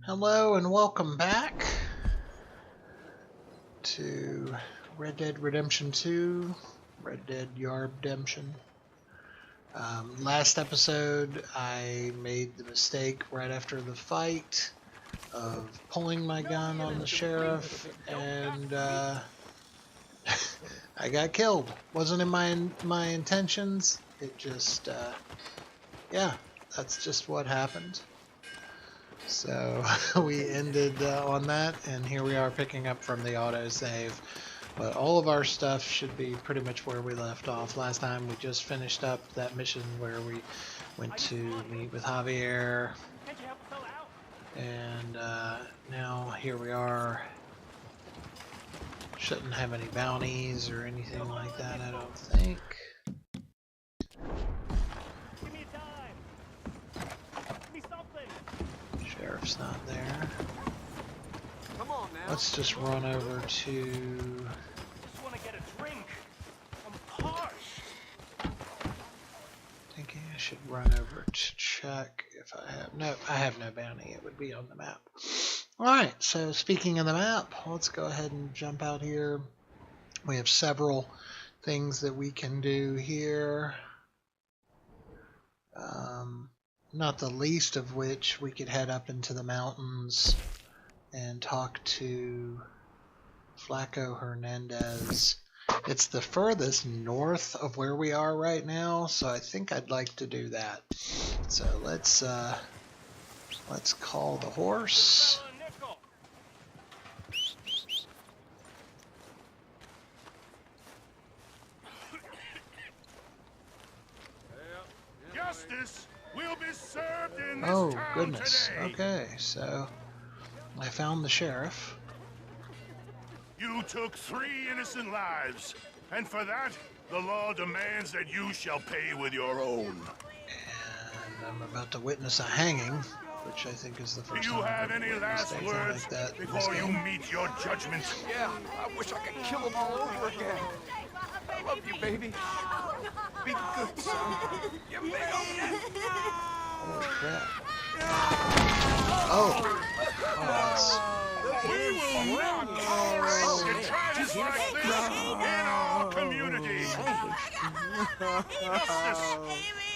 Hello and welcome back to Red Dead Redemption 2, Red Dead Yarbdemption. Last episode I made the mistake right after the fight of pulling my gun on the sheriff and I got killed. Wasn't in my intentions. It just, yeah, that's just what happened. So we ended on that, and here we are picking up from the autosave. But all of our stuff should be pretty much where we left off. Last time we just finished up that mission where we went to meet with Javier. And now here we are. Shouldn't have any bounties or anything like that, I don't think. Sheriff's not there. Come on now. Let's just run over to... Just want to get a drink. I'm parched. Thinking I should run over to check if I have... No, I have no bounty. It would be on the map. Alright, so speaking of the map, let's go ahead and jump out here. We have several things that we can do here. Not the least of which we could head up into the mountains and talk to Flaco Hernandez. It's the furthest north of where we are right now, so I think I'd like to do that. So let's call the horse. Justice will be served in this Oh, town goodness. today. Okay, so I found the sheriff. You took 3 innocent lives, and for that, the law demands that you shall pay with your own. And I'm about to witness a hanging, which I think is the Do first you time have I've any ever last witnessed anything words like that in this before you game. meet your judgment? Yeah, I wish I could kill them all over again. I love you, baby. Be good, son. You big old Holy crap. Oh! We will not tolerate detritus like this in our community. Justice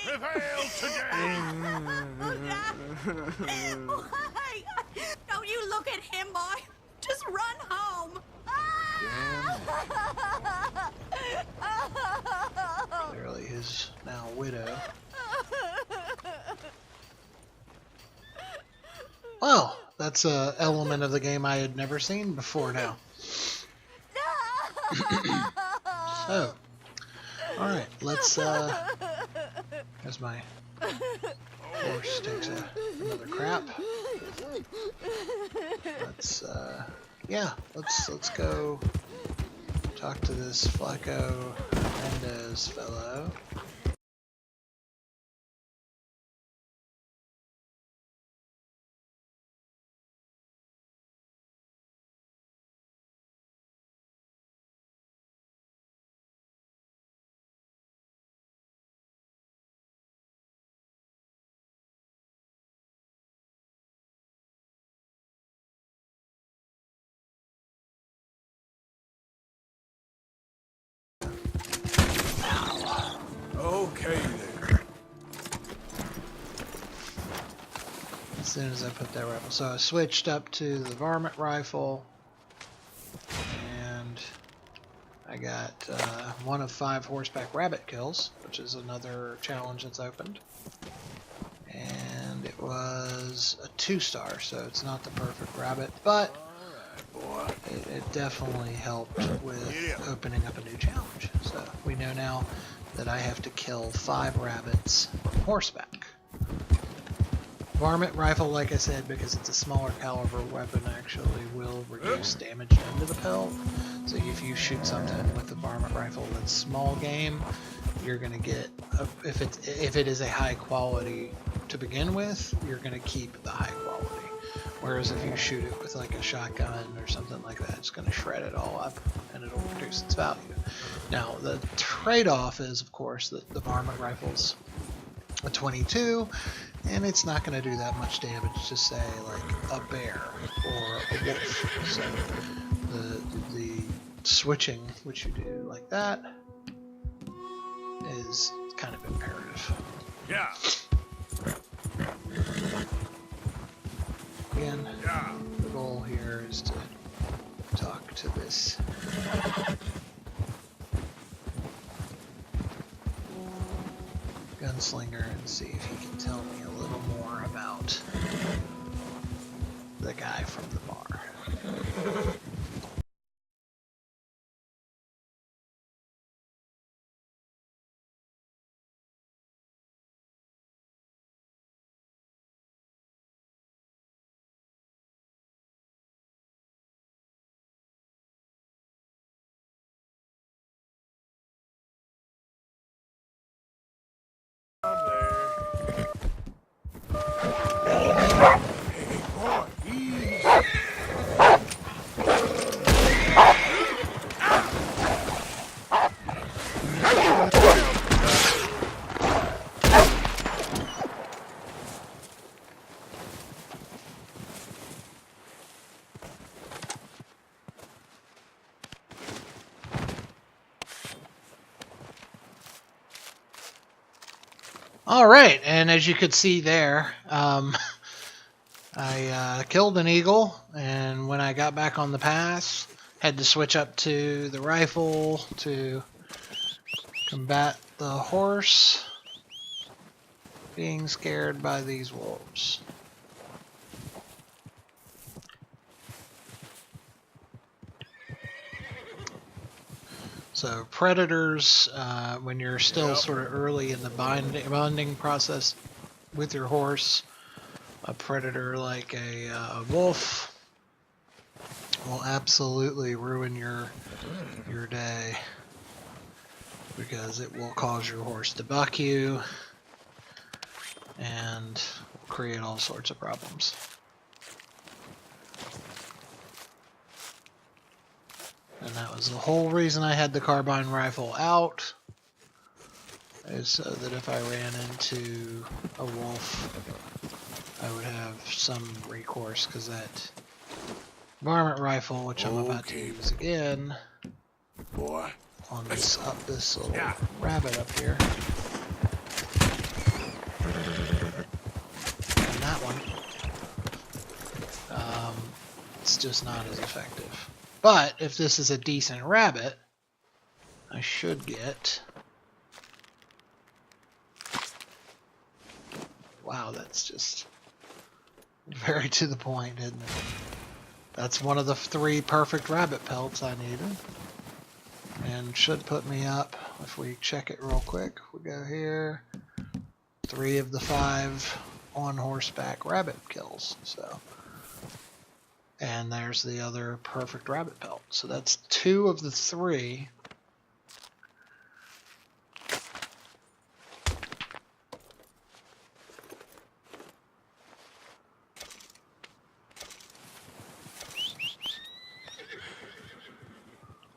prevail today. Don't you look at him, boy. Just run home. Clearly his now widow. Well, that's an element of the game I had never seen before now. So, alright, let's, as my horse takes another crap. Let's, yeah, let's go talk to this Flaco Hernandez fellow. Okay, then. As soon as I put that rifle. So I switched up to the varmint rifle, and I got 1 of 5 horseback rabbit kills, which is another challenge that's opened. And it was a 2-star, so it's not the perfect rabbit, but it definitely helped with opening up a new challenge. So we know now that I have to kill 5 rabbits on horseback. Varmint rifle, like I said, because it's a smaller caliber weapon, actually will reduce damage done to the pelt. So if you shoot something with the varmint rifle that's small game, you're gonna get if it is a high quality to begin with, you're gonna keep the high quality. Whereas if you shoot it with like a shotgun or something like that, it's gonna shred it all up and it'll reduce its value. Now the trade-off is, of course, that the varmint rifles a 22, and it's not going to do that much damage to, say, like a bear or a wolf. So the switching, which you do like that, is kind of imperative. Yeah. Again, Yeah. the goal here is to talk to this gunslinger and see if he can tell me a little more about the guy from the bar. All right, and as you could see there, I killed an eagle, and when I got back on the pass, had to switch up to the rifle to combat the horse being scared by these wolves. So predators, when you're still sort of early in the bonding process with your horse, a predator like a wolf will absolutely ruin your day, because it will cause your horse to buck you and will create all sorts of problems. And that was the whole reason I had the carbine rifle out, is so that if I ran into a wolf, I would have some recourse, because that varmint rifle, which I'm about to use again, Boy. on this little rabbit up here, and that one, it's just not as effective. But if this is a decent rabbit, I should get... Wow, that's just very to the point, isn't it? That's one of the 3 perfect rabbit pelts I needed. And should put me up, if we check it real quick, we go here, 3 of the 5 on horseback rabbit kills. So, and there's the other perfect rabbit pelt. So that's 2 of the 3.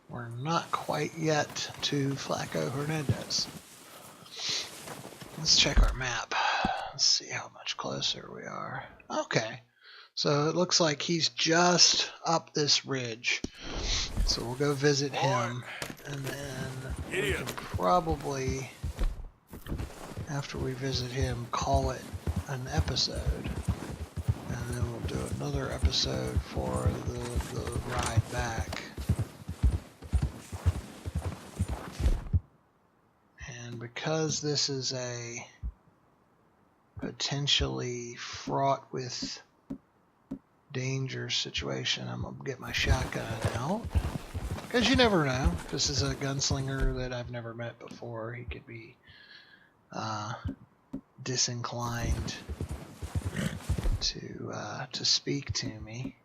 We're not quite yet to Flaco Hernandez. Let's check our map. Let's see how much closer we are. Okay. So it looks like he's just up this ridge. So we'll go visit him, and then we can probably, after we visit him, call it an episode. And then we'll do another episode for the ride back. And because this is a potentially fraught with danger situation, I'm going to get my shotgun out. Because you never know. This is a gunslinger that I've never met before. He could be disinclined to speak to me.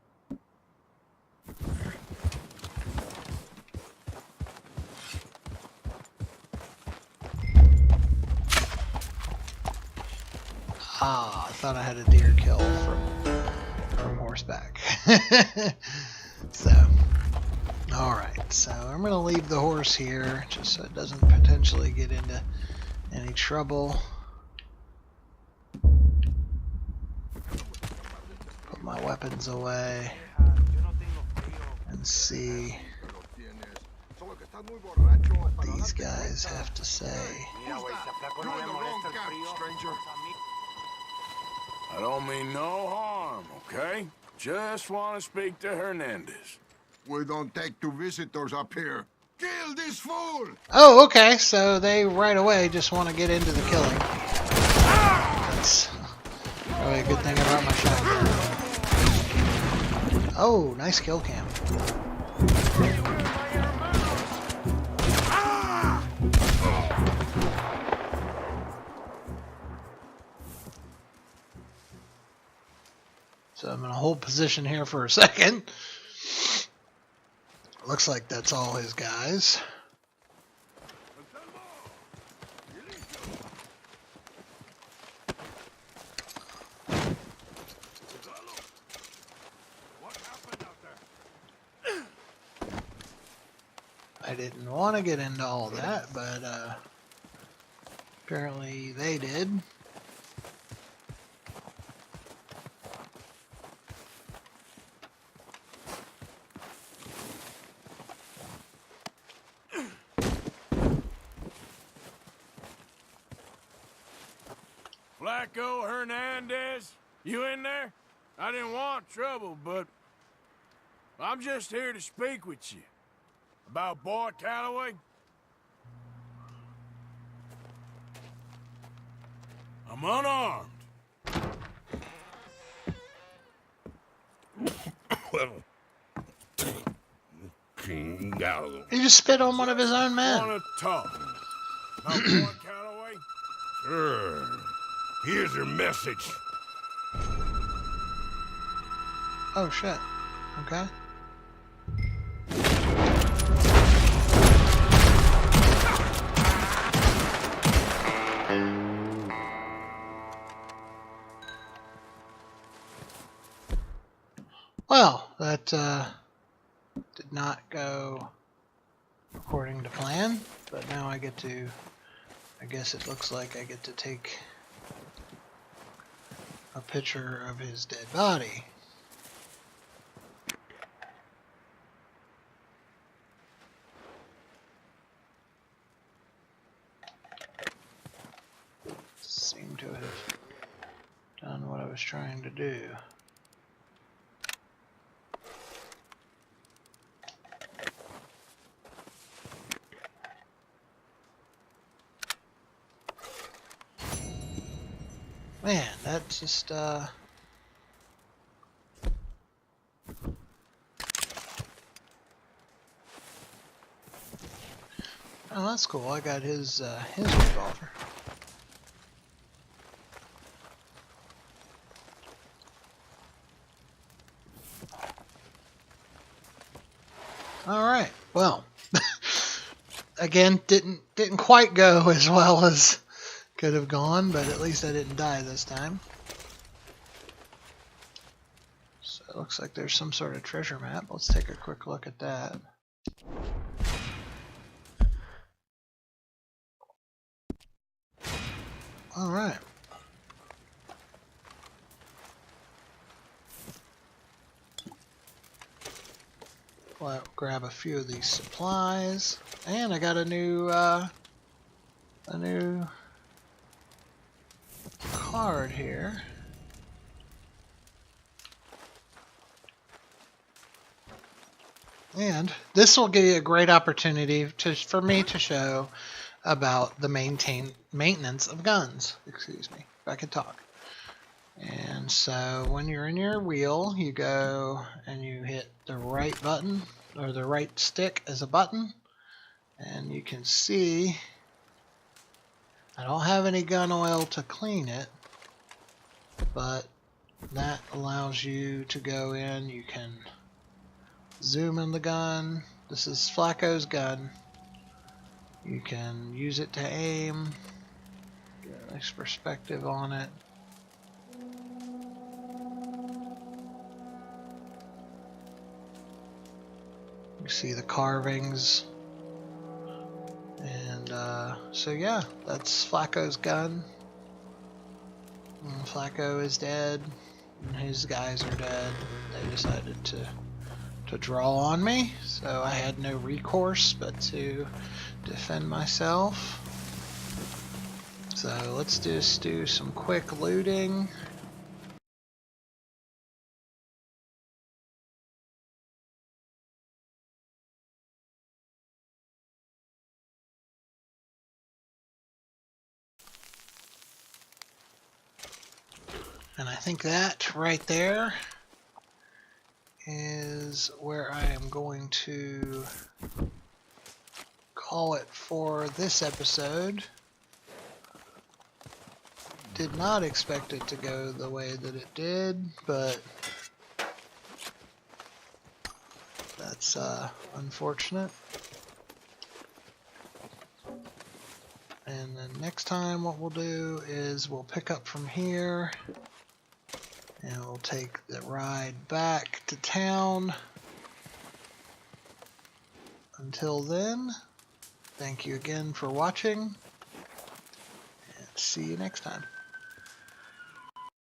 Ah, I thought I had a deer kill from horseback. So, alright, so I'm going to leave the horse here just so it doesn't potentially get into any trouble. my weapons away and see what these guys have to say. You're in the wrong camp, stranger. I don't mean no harm, okay? Just want to speak to Hernandez. We don't take to visitors up here. Kill this fool! Oh, okay, so they right away just want to get into the killing. That's really a good thing about my shotgun. Oh, nice kill cam. So I'm in a hold position here for a second. Looks like that's all his guys. I didn't want to get into all that, but apparently they did. Flacco Hernandez, you in there? I didn't want trouble, but I'm just here to speak with you. About Boy Calloway? I'm unarmed. He just spit on one of his own men. Want to talk about Boy Calloway? Sure. Here's your message. Oh shit. Okay. Well, that did not go according to plan, but now I get to, I guess it looks like I get to take a picture of his dead body. Seem to have done what I was trying to do. Man, that just oh, that's cool. I got his revolver. All right. Well, again, didn't quite go as well as could have gone, but at least I didn't die this time. So it looks like there's some sort of treasure map. Let's take a quick look at that. All right. Well, grab a few of these supplies, and I got a new card here. And this will give you a great opportunity for me to show about the maintenance of guns. Excuse me, if I could talk. And so when you're in your wheel, you go and you hit the right button, or the right stick as a button, and you can see I don't have any gun oil to clean it, but that allows you to go in. You can zoom in the gun. This is Flacco's gun. You can use it to aim, get a nice perspective on it. You see the carvings. And so yeah, that's Flacco's gun. And Flacco is dead. and his guys are dead. They decided to draw on me, so I had no recourse but to defend myself. So let's just do some quick looting. And I think that right there is where I am going to call it for this episode. Did not expect it to go the way that it did, but that's unfortunate. And then next time what we'll do is we'll pick up from here and we'll take the ride back to town. Until then, thank you again for watching, and see you next time.